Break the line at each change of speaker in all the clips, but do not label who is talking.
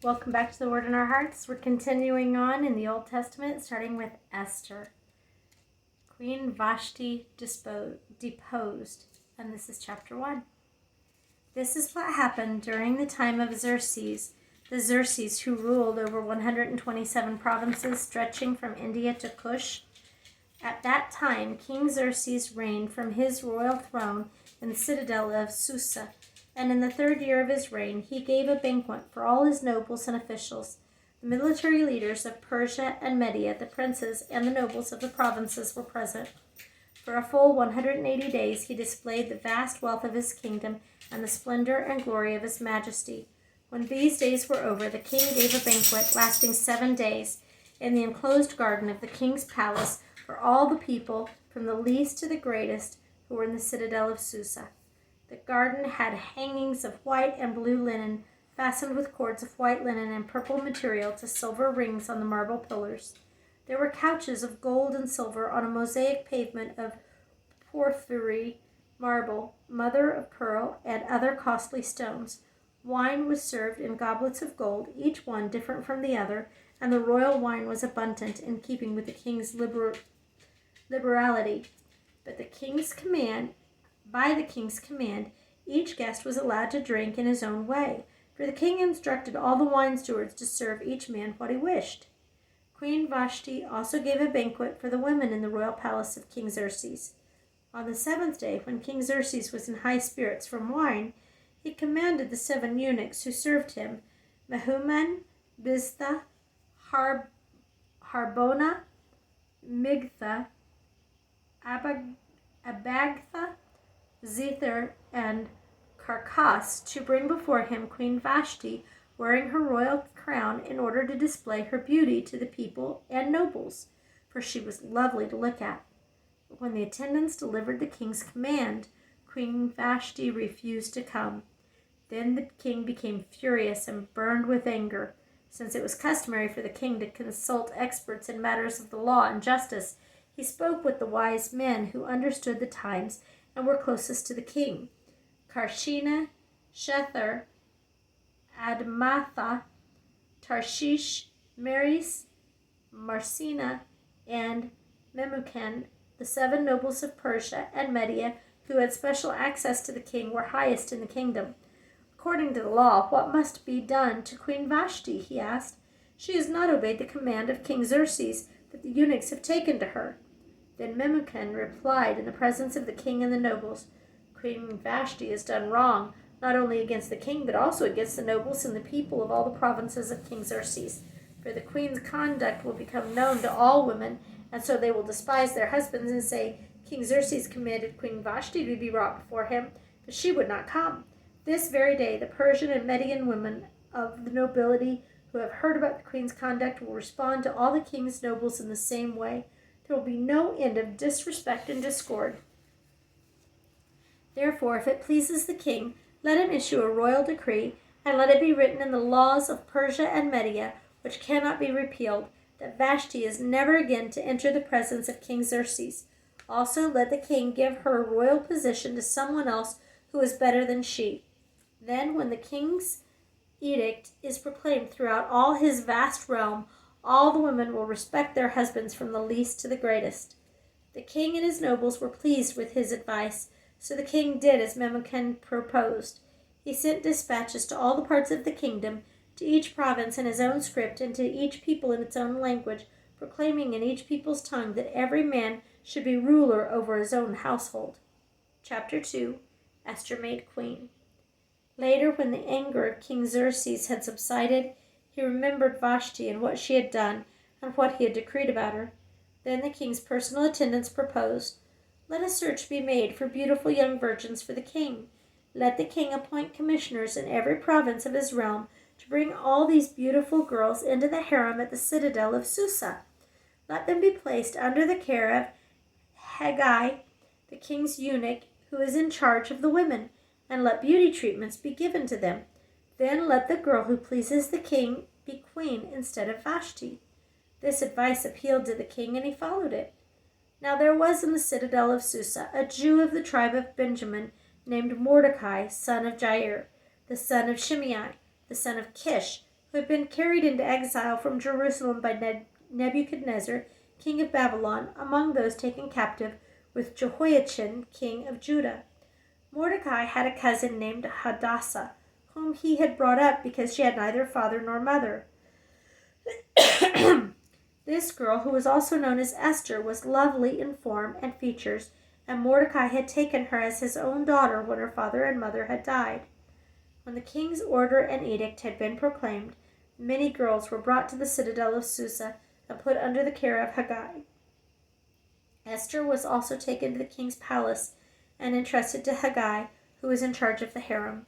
Welcome back to the Word in Our Hearts. We're continuing on in the Old Testament, starting with Esther. Queen Vashti deposed, and this is chapter 1. This is what happened during the time of Xerxes, the Xerxes who ruled over 127 provinces stretching from India to Cush. At that time, King Xerxes reigned from his royal throne in the citadel of Susa. And in the 3rd year of his reign, he gave a banquet for all his nobles and officials. The military leaders of Persia and Media, the princes and the nobles of the provinces were present. For a full 180 days he displayed the vast wealth of his kingdom and the splendor and glory of his majesty. When these days were over, the king gave a banquet lasting 7 days in the enclosed garden of the king's palace for all the people, from the least to the greatest, who were in the citadel of Susa. The garden had hangings of white and blue linen, fastened with cords of white linen and purple material to silver rings on the marble pillars. There were couches of gold and silver on a mosaic pavement of porphyry, marble, mother of pearl, and other costly stones. Wine was served in goblets of gold, each one different from the other, and the royal wine was abundant, in keeping with the king's liberality. By the king's command, each guest was allowed to drink in his own way, for the king instructed all the wine stewards to serve each man what he wished. Queen Vashti also gave a banquet for the women in the royal palace of King Xerxes. On the 7th day, when King Xerxes was in high spirits from wine, he commanded the 7 eunuchs who served him, Mehuman, Biztha, Harbona, Migtha, Abagtha, Zethar, and Carcass, to bring before him Queen Vashti, wearing her royal crown, in order to display her beauty to the people and nobles, for she was lovely to look at. But when the attendants delivered the king's command, Queen Vashti refused to come. Then the king became furious and burned with anger. Since it was customary for the king to consult experts in matters of the law and justice, he spoke with the wise men who understood the times and were closest to the king: Karshena, Shethar, Admatha, Tarshish, Maris, Marcina, and Memucan. The 7 nobles of Persia and Media, who had special access to the king, were highest in the kingdom. According to the law, what must be done to Queen Vashti? He asked. She has not obeyed the command of King Xerxes that the eunuchs have taken to her. Then Memucan replied in the presence of the king and the nobles, Queen Vashti has done wrong, not only against the king, but also against the nobles and the people of all the provinces of King Xerxes. For the queen's conduct will become known to all women, and so they will despise their husbands and say, King Xerxes commanded Queen Vashti to be brought before him, but she would not come. This very day the Persian and Median women of the nobility who have heard about the queen's conduct will respond to all the king's nobles in the same way. There will be no end of disrespect and discord. Therefore, if it pleases the king, let him issue a royal decree, and let it be written in the laws of Persia and Media, which cannot be repealed, that Vashti is never again to enter the presence of King Xerxes. Also, let the king give her royal position to someone else who is better than she. Then, when the king's edict is proclaimed throughout all his vast realm, all the women will respect their husbands from the least to the greatest. The king and his nobles were pleased with his advice, so the king did as Memucan proposed. He sent dispatches to all the parts of the kingdom, to each province in his own script, and to each people in its own language, proclaiming in each people's tongue that every man should be ruler over his own household. Chapter 2. Esther made queen. Later, when the anger of King Xerxes had subsided, he remembered Vashti and what she had done, and what he had decreed about her. Then the king's personal attendants proposed, Let a search be made for beautiful young virgins for the king. Let the king appoint commissioners in every province of his realm to bring all these beautiful girls into the harem at the citadel of Susa. Let them be placed under the care of Haggai, the king's eunuch, who is in charge of the women, and let beauty treatments be given to them. Then let the girl who pleases the king be queen instead of Vashti. This advice appealed to the king, and he followed it. Now there was in the citadel of Susa a Jew of the tribe of Benjamin named Mordecai, son of Jair, the son of Shimei, the son of Kish, who had been carried into exile from Jerusalem by Nebuchadnezzar, king of Babylon, among those taken captive with Jehoiachin, king of Judah. Mordecai had a cousin named Hadassah, whom he had brought up because she had neither father nor mother. This girl, who was also known as Esther, was lovely in form and features, and Mordecai had taken her as his own daughter when her father and mother had died. When the king's order and edict had been proclaimed, many girls were brought to the citadel of Susa and put under the care of Haggai. Esther was also taken to the king's palace and entrusted to Haggai, who was in charge of the harem.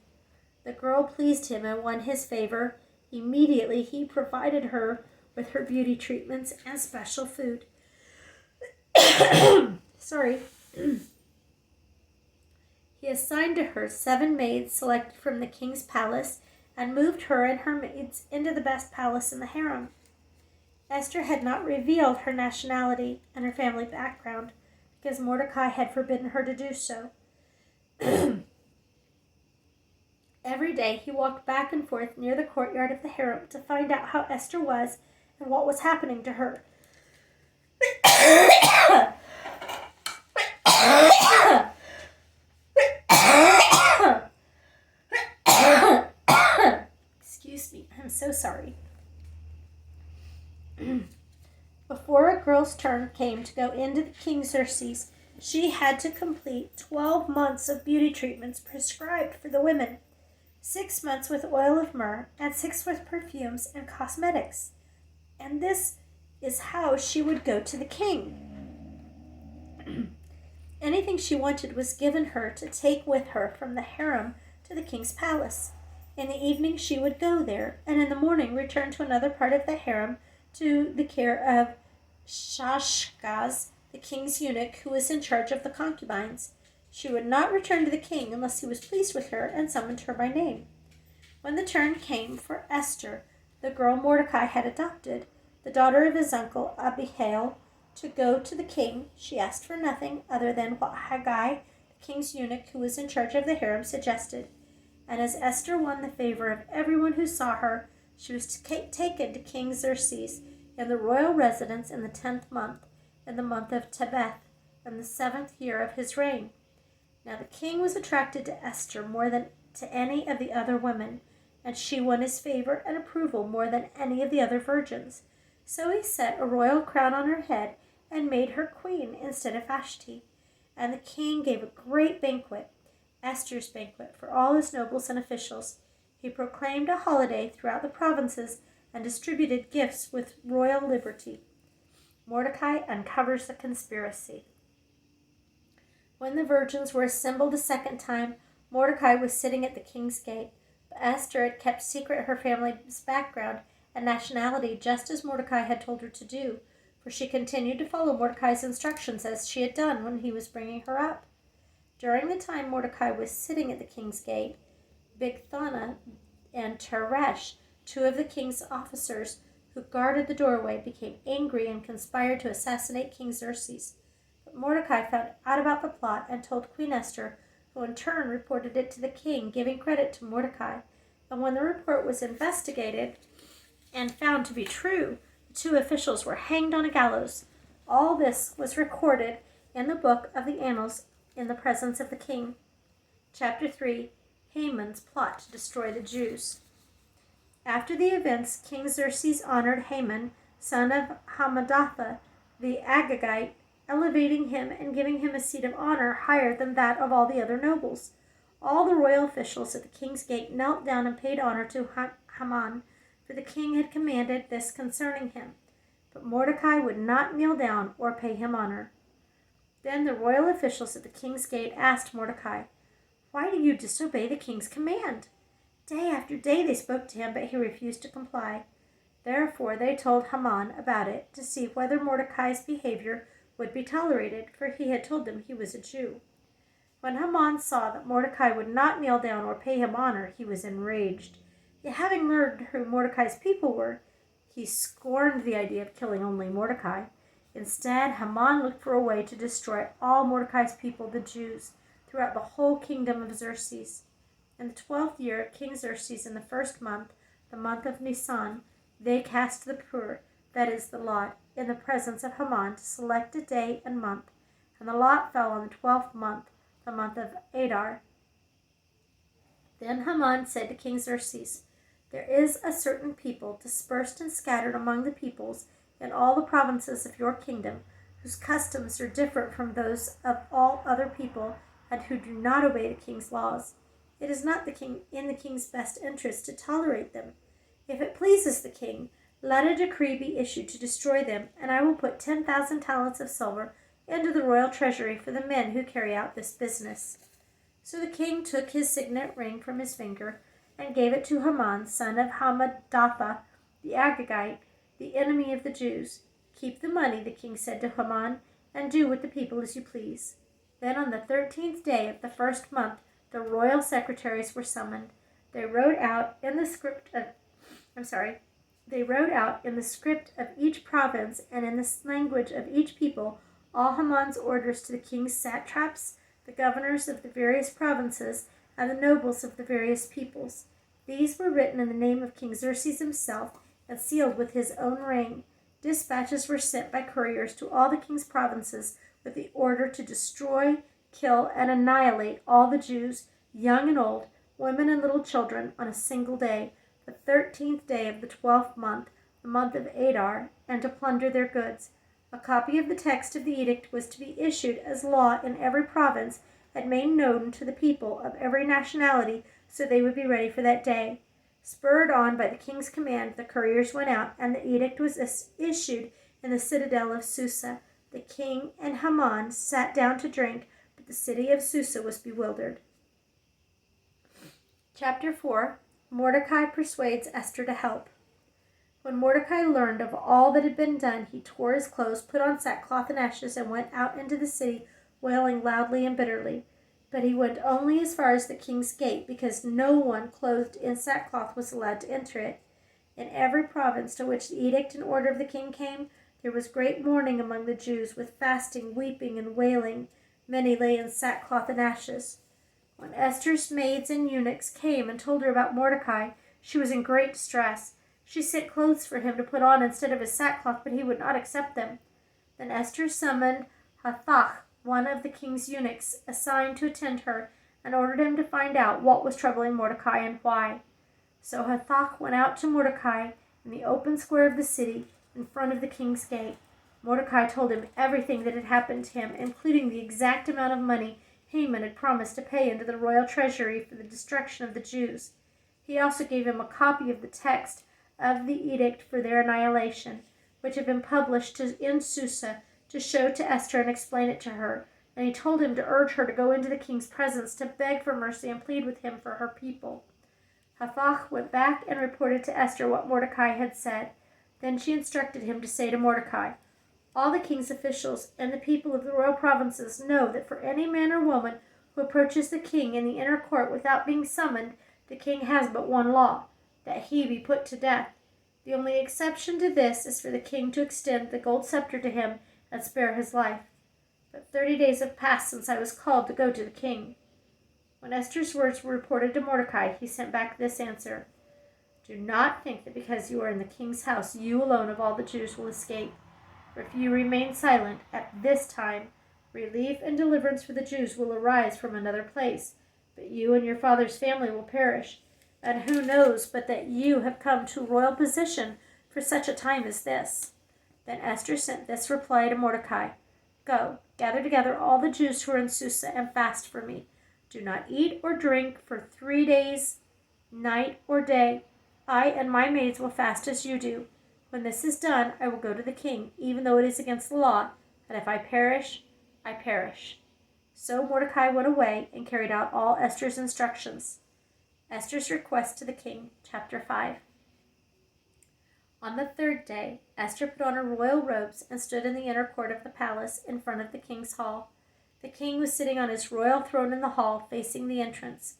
The girl pleased him and won his favor. Immediately he provided her with her beauty treatments and special food. Sorry. He assigned to her 7 maids selected from the king's palace and moved her and her maids into the best palace in the harem. Esther had not revealed her nationality and her family background because Mordecai had forbidden her to do so. Every day he walked back and forth near the courtyard of the harem to find out how Esther was and what was happening to her. Excuse me, I'm so sorry. Before a girl's turn came to go into the King Xerxes, she had to complete 12 months of beauty treatments prescribed for the women, 6 months with oil of myrrh, and 6 with perfumes and cosmetics. And this is how she would go to the king. Anything she wanted was given her to take with her from the harem to the king's palace. In the evening she would go there, and in the morning return to another part of the harem to the care of Shashgaz, the king's eunuch, who was in charge of the concubines. She would not return to the king unless he was pleased with her and summoned her by name. When the turn came for Esther, the girl Mordecai had adopted, the daughter of his uncle Abihail, to go to the king, she asked for nothing other than what Haggai, the king's eunuch who was in charge of the harem, suggested. And as Esther won the favor of everyone who saw her, she was taken to King Xerxes in the royal residence in the 10th month, in the month of Tebeth, in the 7th year of his reign. Now the king was attracted to Esther more than to any of the other women, and she won his favor and approval more than any of the other virgins. So he set a royal crown on her head and made her queen instead of Vashti. And the king gave a great banquet, Esther's banquet, for all his nobles and officials. He proclaimed a holiday throughout the provinces and distributed gifts with royal liberty. Mordecai uncovers the conspiracy. When the virgins were assembled a second time, Mordecai was sitting at the king's gate, but Esther had kept secret her family's background and nationality, just as Mordecai had told her to do, for she continued to follow Mordecai's instructions as she had done when he was bringing her up. During the time Mordecai was sitting at the king's gate, Bigthana and Teresh, 2 of the king's officers who guarded the doorway, became angry and conspired to assassinate King Xerxes. But Mordecai found out about the plot and told Queen Esther, who in turn reported it to the king, giving credit to Mordecai. And when the report was investigated and found to be true, the 2 officials were hanged on a gallows. All this was recorded in the book of the annals in the presence of the king. Chapter 3. Haman's plot to destroy the Jews. After the events, King Xerxes honored Haman, son of Hammedatha, the Agagite, elevating him and giving him a seat of honor higher than that of all the other nobles. All the royal officials at the king's gate knelt down and paid honor to Haman, for the king had commanded this concerning him. But Mordecai would not kneel down or pay him honor. Then the royal officials at the king's gate asked Mordecai, "Why do you disobey the king's command?" Day after day they spoke to him, but he refused to comply. Therefore they told Haman about it to see whether Mordecai's behavior would be tolerated, for he had told them he was a Jew. When Haman saw that Mordecai would not kneel down or pay him honor, he was enraged. Yet having learned who Mordecai's people were, he scorned the idea of killing only Mordecai. Instead, Haman looked for a way to destroy all Mordecai's people, the Jews, throughout the whole kingdom of Xerxes. In the 12th year of King Xerxes, in the 1st month, the month of Nisan, they cast the pur, that is, the lot, in the presence of Haman to select a day and month. And the lot fell on the 12th month, the month of Adar. Then Haman said to King Xerxes, "There is a certain people dispersed and scattered among the peoples in all the provinces of your kingdom, whose customs are different from those of all other people, and who do not obey the king's laws. It is not in the king's best interest to tolerate them. If it pleases the king, let a decree be issued to destroy them, and I will put 10,000 talents of silver into the royal treasury for the men who carry out this business." So the king took his signet ring from his finger and gave it to Haman, son of Hammedatha, the Agagite, the enemy of the Jews. "Keep the money," the king said to Haman, "and do with the people as you please." Then on the 13th day of the first month, the royal secretaries were summoned. They wrote out in the script of each province and in the language of each people all Haman's orders to the king's satraps, the governors of the various provinces, and the nobles of the various peoples. These were written in the name of King Xerxes himself and sealed with his own ring. Dispatches were sent by couriers to all the king's provinces with the order to destroy, kill, and annihilate all the Jews, young and old, women and little children, on a single day, the 13th day of the 12th month, the month of Adar, and to plunder their goods. A copy of the text of the edict was to be issued as law in every province and made known to the people of every nationality, so they would be ready for that day. Spurred on by the king's command, the couriers went out, and the edict was issued in the citadel of Susa. The king and Haman sat down to drink, but the city of Susa was bewildered. Chapter 4. Mordecai persuades Esther to help. When Mordecai learned of all that had been done, he tore his clothes, put on sackcloth and ashes, and went out into the city, wailing loudly and bitterly. But he went only as far as the king's gate, because no one clothed in sackcloth was allowed to enter it. In every province to which the edict and order of the king came, there was great mourning among the Jews, with fasting, weeping, and wailing. Many lay in sackcloth and ashes. When Esther's maids and eunuchs came and told her about Mordecai, she was in great distress. She sent clothes for him to put on instead of his sackcloth, but he would not accept them. Then Esther summoned Hathach, one of the king's eunuchs assigned to attend her, and ordered him to find out what was troubling Mordecai and why. So Hathach went out to Mordecai in the open square of the city in front of the king's gate. Mordecai told him everything that had happened to him, including the exact amount of money Haman had promised to pay into the royal treasury for the destruction of the Jews. He also gave him a copy of the text of the edict for their annihilation, which had been published in Susa, to show to Esther and explain it to her. And he told him to urge her to go into the king's presence to beg for mercy and plead with him for her people. Hathach went back and reported to Esther what Mordecai had said. Then she instructed him to say to Mordecai, "All the king's officials and the people of the royal provinces know that for any man or woman who approaches the king in the inner court without being summoned, the king has but one law, that he be put to death. The only exception to this is for the king to extend the gold scepter to him and spare his life. But 30 days have passed since I was called to go to the king." When Esther's words were reported to Mordecai, he sent back this answer: "Do not think that because you are in the king's house, you alone of all the Jews will escape. For if you remain silent at this time, relief and deliverance for the Jews will arise from another place, but you and your father's family will perish. And who knows but that you have come to royal position for such a time as this?" Then Esther sent this reply to Mordecai: "Go, gather together all the Jews who are in Susa, and fast for me. Do not eat or drink for 3 days, night or day. I and my maids will fast as you do. When this is done, I will go to the king, even though it is against the law, and if I perish, I perish." So Mordecai went away and carried out all Esther's instructions. Esther's request to the king, Chapter 5. On the 3rd day, Esther put on her royal robes and stood in the inner court of the palace in front of the king's hall. The king was sitting on his royal throne in the hall, facing the entrance.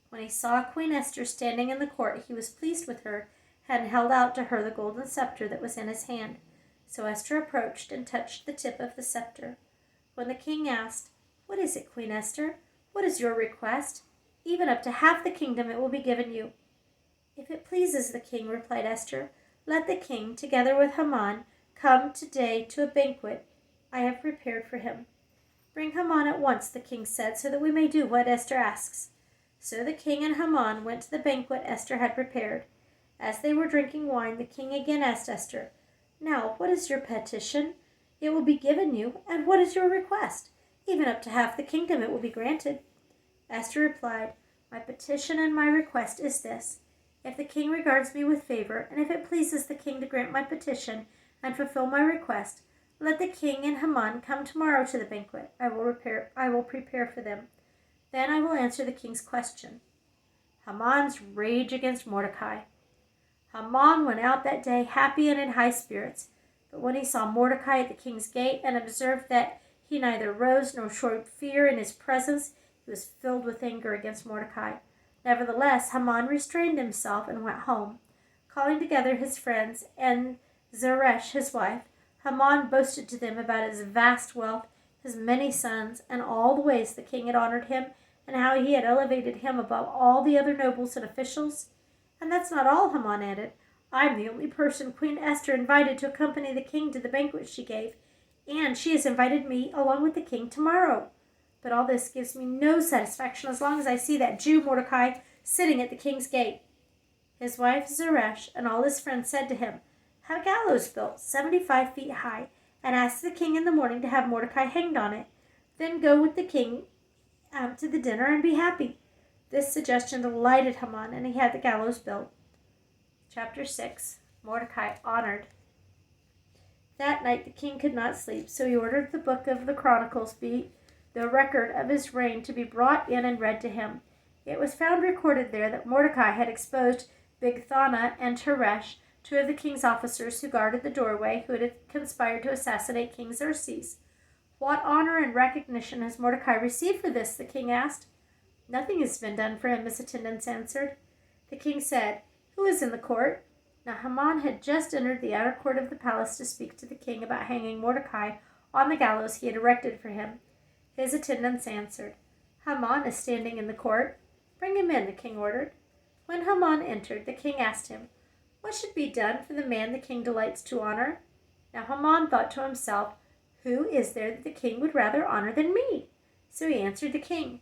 When he saw Queen Esther standing in the court, he was pleased with her and held out to her the golden scepter that was in his hand. So Esther approached and touched the tip of the scepter. When the king asked, "What is it, Queen Esther? What is your request? Even up to half the kingdom it will be given you." "If it pleases the king," replied Esther, "let the king, together with Haman, come today to a banquet I have prepared for him." "Bring Haman at once," the king said, "so that we may do what Esther asks." So the king and Haman went to the banquet Esther had prepared. As they were drinking wine, the king again asked Esther, "Now, what is your petition? It will be given you. And what is your request? Even up to half the kingdom it will be granted." Esther replied, "My petition and my request is this. If the king regards me with favor, and if it pleases the king to grant my petition and fulfill my request, let the king and Haman come tomorrow to the banquet. I will prepare for them. Then I will answer the king's question." Haman's rage against Mordecai. Haman went out that day happy and in high spirits. But when he saw Mordecai at the king's gate and observed that he neither rose nor showed fear in his presence, he was filled with anger against Mordecai. Nevertheless, Haman restrained himself and went home. Calling together his friends and Zeresh his wife, Haman boasted to them about his vast wealth, his many sons, and all the ways the king had honored him, and how he had elevated him above all the other nobles and officials. "And that's not all," Haman added. "I'm the only person Queen Esther invited to accompany the king to the banquet she gave, and she has invited me along with the king tomorrow. But all this gives me no satisfaction as long as I see that Jew Mordecai sitting at the king's gate." His wife Zeresh and all his friends said to him, "Have a gallows built 75 feet high, and ask the king in the morning to have Mordecai hanged on it. Then go with the king to the dinner and be happy." This suggestion delighted Haman, and he had the gallows built. Chapter 6. Mordecai honored. That night the king could not sleep, so he ordered the book of the Chronicles, the record of his reign, to be brought in and read to him. It was found recorded there that Mordecai had exposed Bigthana and Teresh, two of the king's officers who guarded the doorway, who had conspired to assassinate King Xerxes. "What honor and recognition has Mordecai received for this?" the king asked. "Nothing has been done for him," his attendants answered. The king said, "Who is in the court?" Now Haman had just entered the outer court of the palace to speak to the king about hanging Mordecai on the gallows he had erected for him. His attendants answered, "Haman is standing in the court." "Bring him in," the king ordered. When Haman entered, the king asked him, "What should be done for the man the king delights to honor?" Now Haman thought to himself, "Who is there that the king would rather honor than me?" So he answered the king,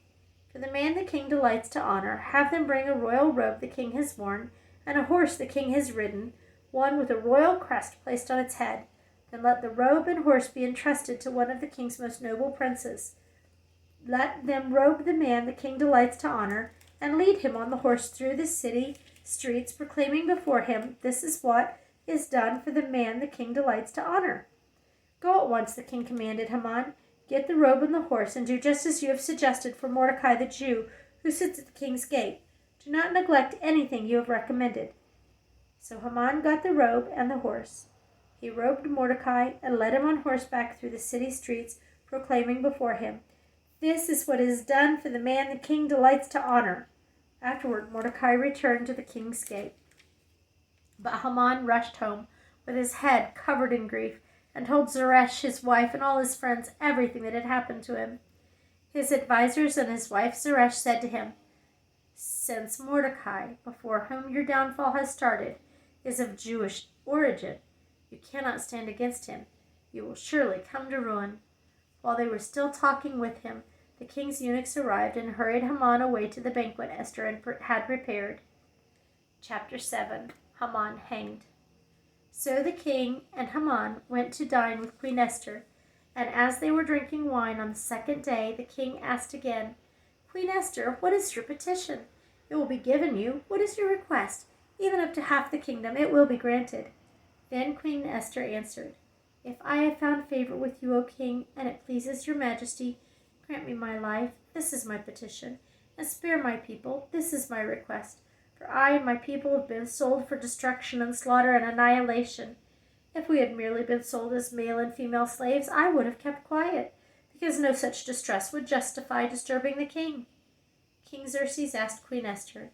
"For the man the king delights to honor, have them bring a royal robe the king has worn, and a horse the king has ridden, one with a royal crest placed on its head. Then let the robe and horse be entrusted to one of the king's most noble princes. Let them robe the man the king delights to honor, and lead him on the horse through the city streets, proclaiming before him, 'This is what is done for the man the king delights to honor.'" "Go at once," the king commanded Haman. "Get the robe and the horse, and do just as you have suggested for Mordecai the Jew, who sits at the king's gate. Do not neglect anything you have recommended." So Haman got the robe and the horse. He robed Mordecai and led him on horseback through the city streets, proclaiming before him, "This is what is done for the man the king delights to honor." Afterward, Mordecai returned to the king's gate. But Haman rushed home with his head covered in grief, and told Zeresh, his wife, and all his friends everything that had happened to him. His advisers and his wife Zeresh said to him, "Since Mordecai, before whom your downfall has started, is of Jewish origin, you cannot stand against him. You will surely come to ruin." While they were still talking with him, the king's eunuchs arrived and hurried Haman away to the banquet Esther had prepared. Chapter 7. Haman hanged. So the king and Haman went to dine with Queen Esther, and as they were drinking wine on the second day, the king asked again, "Queen Esther, what is your petition? It will be given you. What is your request? Even up to half the kingdom it will be granted." Then Queen Esther answered, "If I have found favor with you, O king, and it pleases your majesty, grant me my life. This is my petition. And spare my people. This is my request. For I and my people have been sold for destruction and slaughter and annihilation. If we had merely been sold as male and female slaves, I would have kept quiet, because no such distress would justify disturbing the king." King Xerxes asked Queen Esther,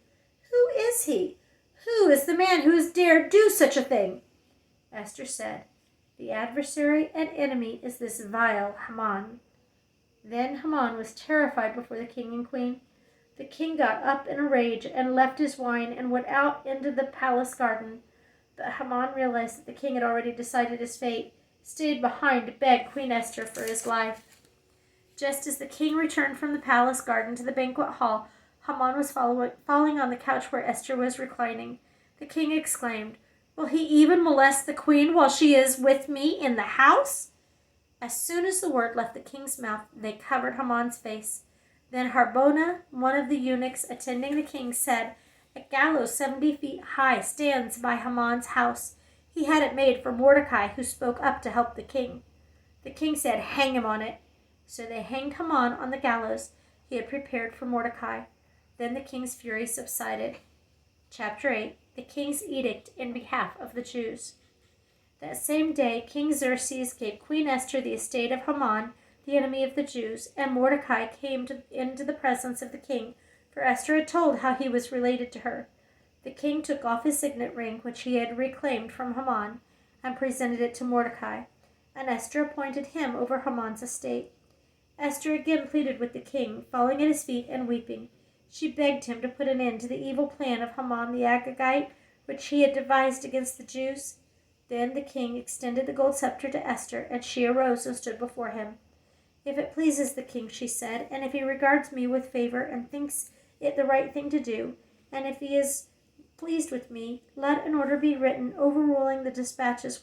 "Who is he? Who is the man who has dared do such a thing?" Esther said, "The adversary and enemy is this vile Haman." Then Haman was terrified before the king and queen. The king got up in a rage and left his wine and went out into the palace garden. But Haman realized that the king had already decided his fate, stayed behind to beg Queen Esther for his life. Just as the king returned from the palace garden to the banquet hall, Haman was falling on the couch where Esther was reclining. The king exclaimed, "Will he even molest the queen while she is with me in the house?" As soon as the word left the king's mouth, they covered Haman's face. Then Harbona, one of the eunuchs attending the king, said, "A gallows 70 feet high stands by Haman's house. He had it made for Mordecai, who spoke up to help the king." The king said, "Hang him on it." So they hanged Haman on the gallows he had prepared for Mordecai. Then the king's fury subsided. Chapter 8. The king's edict in behalf of the Jews. That same day, King Xerxes gave Queen Esther the estate of Haman, the enemy of the Jews, and Mordecai came into the presence of the king, for Esther had told how he was related to her. The king took off his signet ring, which he had reclaimed from Haman, and presented it to Mordecai, and Esther appointed him over Haman's estate. Esther again pleaded with the king, falling at his feet and weeping. She begged him to put an end to the evil plan of Haman the Agagite, which he had devised against the Jews. Then the king extended the gold scepter to Esther, and she arose and stood before him. "If it pleases the king," she said, "and if he regards me with favor and thinks it the right thing to do, and if he is pleased with me, let an order be written overruling the dispatches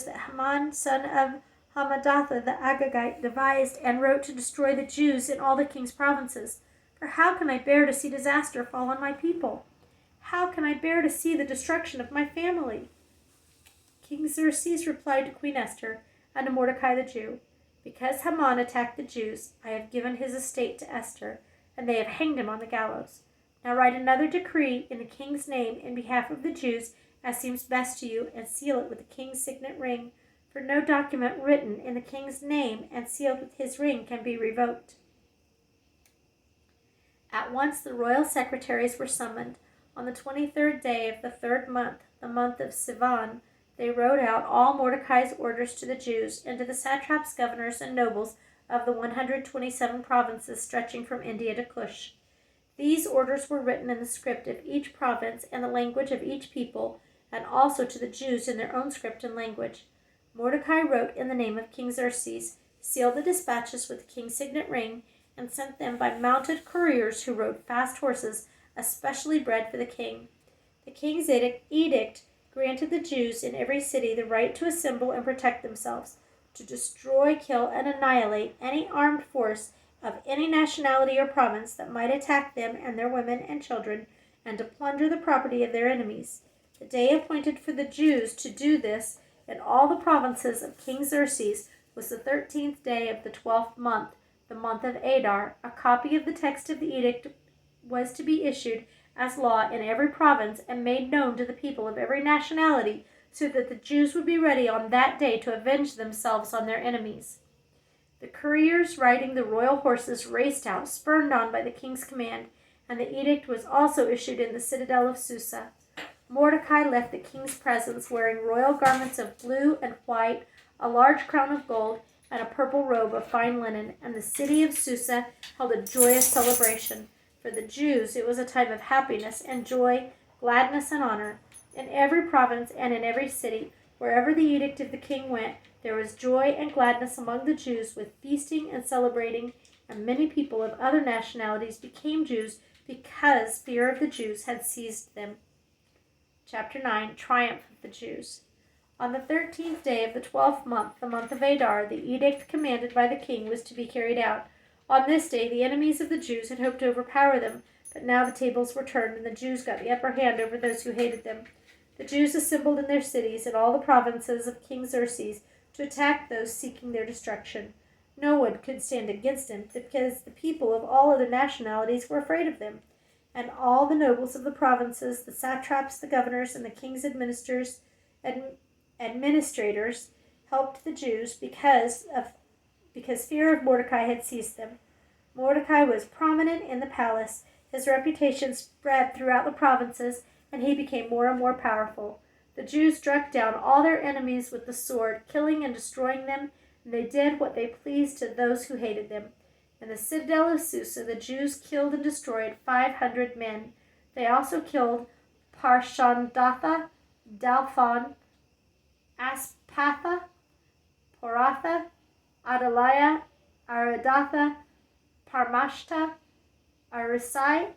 that Haman, son of Hammedatha the Agagite, devised and wrote to destroy the Jews in all the king's provinces. For how can I bear to see disaster fall on my people? How can I bear to see the destruction of my family?" King Xerxes replied to Queen Esther and to Mordecai the Jew, "Because Haman attacked the Jews, I have given his estate to Esther, and they have hanged him on the gallows. Now write another decree in the king's name in behalf of the Jews, as seems best to you, and seal it with the king's signet ring. For no document written in the king's name and sealed with his ring can be revoked." At once the royal secretaries were summoned. On the 23rd day of the 3rd month, the month of Sivan, they wrote out all Mordecai's orders to the Jews and to the satraps, governors, and nobles of the 127 provinces stretching from India to Cush. These orders were written in the script of each province and the language of each people, and also to the Jews in their own script and language. Mordecai wrote in the name of King Xerxes, sealed the dispatches with the king's signet ring, and sent them by mounted couriers who rode fast horses, especially bred for the king. The king's edict granted the Jews in every city the right to assemble and protect themselves, to destroy, kill, and annihilate any armed force of any nationality or province that might attack them and their women and children, and to plunder the property of their enemies. The day appointed for the Jews to do this in all the provinces of King Xerxes was the 13th day of the 12th month, the month of Adar. A copy of the text of the edict was to be issued as law in every province and made known to the people of every nationality, so that the Jews would be ready on that day to avenge themselves on their enemies. The couriers riding the royal horses raced out, spurred on by the king's command, and the edict was also issued in the citadel of Susa. Mordecai left the king's presence wearing royal garments of blue and white, a large crown of gold, and a purple robe of fine linen, and the city of Susa held a joyous celebration. For the Jews it was a time of happiness and joy, gladness and honor. In every province and in every city, wherever the edict of the king went, there was joy and gladness among the Jews, with feasting and celebrating, and many people of other nationalities became Jews because fear of the Jews had seized them. Chapter 9. Triumph of the Jews. On the 13th day of the 12th month, the month of Adar, the edict commanded by the king was to be carried out. On this day, the enemies of the Jews had hoped to overpower them, but now the tables were turned, and the Jews got the upper hand over those who hated them. The Jews assembled in their cities in all the provinces of King Xerxes to attack those seeking their destruction. No one could stand against them, because the people of all other nationalities were afraid of them. And all the nobles of the provinces, the satraps, the governors, and the king's administrators helped the Jews because fear of Mordecai had seized them. Mordecai was prominent in the palace. His reputation spread throughout the provinces, and he became more and more powerful. The Jews struck down all their enemies with the sword, killing and destroying them, and they did what they pleased to those who hated them. In the citadel of Susa, the Jews killed and destroyed 500 men. They also killed Parshandatha, Dalphon, Aspatha, Poratha, Adaliah, Aridatha, Parmashta, Arisai,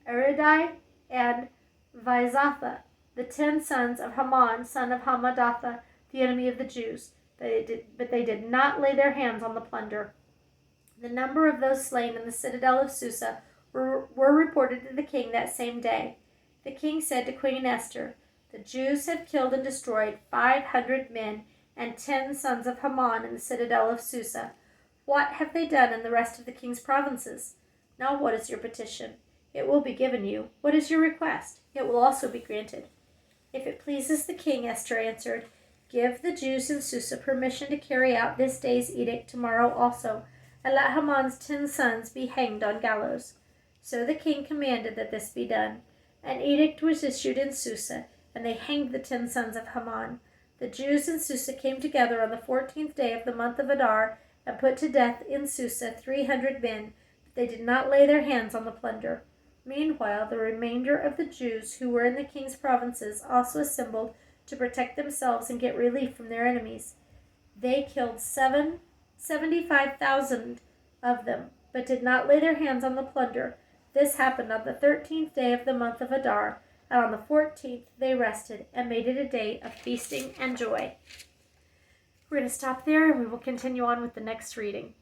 Aridai, and Vizatha, the 10 sons of Haman, son of Hamadatha, the enemy of the Jews. But they did not lay their hands on the plunder. The number of those slain in the citadel of Susa were reported to the king that same day. The king said to Queen Esther, "The Jews have killed and destroyed 500 men and 10 sons of Haman in the citadel of Susa. What have they done in the rest of the king's provinces? Now what is your petition? It will be given you. What is your request? It will also be granted." "If it pleases the king," Esther answered, "give the Jews in Susa permission to carry out this day's edict tomorrow also, and let Haman's 10 sons be hanged on gallows." So the king commanded that this be done. An edict was issued in Susa, and they hanged the 10 sons of Haman. The Jews in Susa came together on the 14th day of the month of Adar and put to death in Susa 300 men, but they did not lay their hands on the plunder. Meanwhile, the remainder of the Jews who were in the king's provinces also assembled to protect themselves and get relief from their enemies. They killed 75,000 of them, but did not lay their hands on the plunder. This happened on the 13th day of the month of Adar, and on the 14th they rested and made it a day of feasting and joy. We're going to stop there, and we will continue on with the next reading.